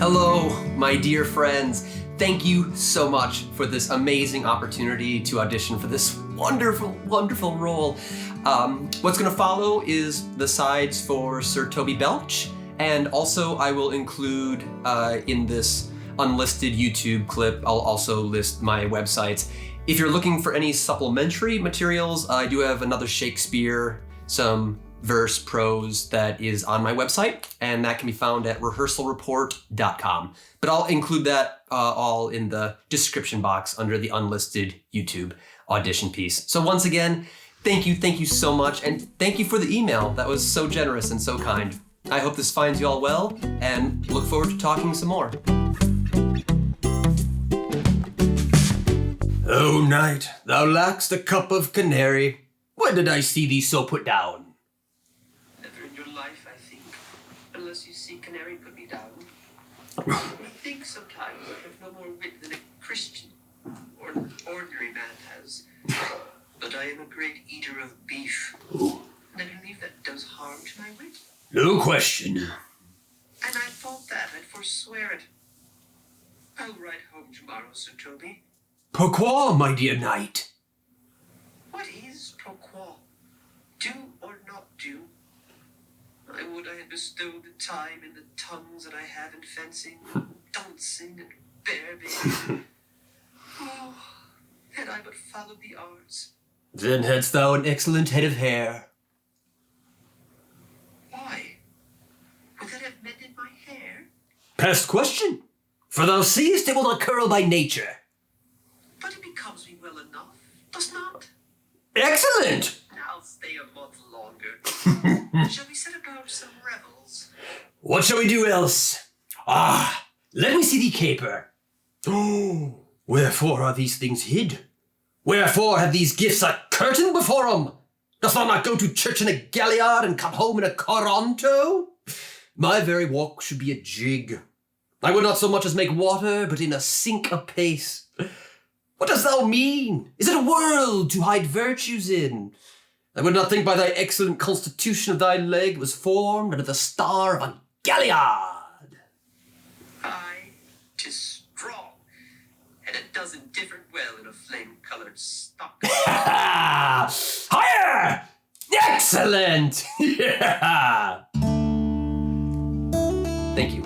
Hello, my dear friends. Thank you so much for this amazing opportunity to audition for this wonderful, wonderful role. What's going to follow is the sides for Sir Toby Belch, and also I will include in this unlisted YouTube clip, I'll also list my websites. If you're looking for any supplementary materials, I do have another Shakespeare, some verse prose that is on my website, and that can be found at rehearsalreport.com. But I'll include that all in the description box under the unlisted YouTube audition piece. So once again, thank you so much, and thank you for the email. That was so generous and so kind. I hope this finds you all well, and look forward to talking some more. Oh, knight, thou lack'st a cup of canary. When did I see thee so put down? Never in your life, I think. Unless you see canary put me down. I think sometimes I have no more wit than a Christian or an ordinary man has. But I am a great eater of beef. Ooh. And I believe that does harm to my wit. No question. And I thought that, I'd forswear it. I'll ride home tomorrow, Sir Toby. Pourquoi, my dear knight? What is pourquoi? Do or not do? I would I had bestowed the time and the tongues that I have in fencing, dancing, and bear baiting. Oh, had I but followed the arts. Then hadst thou an excellent head of hair. Why? Would that have mended my hair? Past question, for thou seest it will not curl by nature. But it becomes me well enough, does not? Excellent! I'll stay a month longer. Shall we set about some revels? What shall we do else? Ah, let me see thee caper. Oh, wherefore are these things hid? Wherefore have these gifts a curtain before 'em? Dost thou not go to church in a galliard and come home in a coronto? My very walk should be a jig. I would not so much as make water, but in a sink apace. What dost thou mean? Is it a world to hide virtues in? I would not think by thy excellent constitution of thy leg was formed under the star of a galliard. Aye, 'tis strong, and it does indifferent well in a flame-coloured stock. Higher! Excellent! Yeah! Thank you.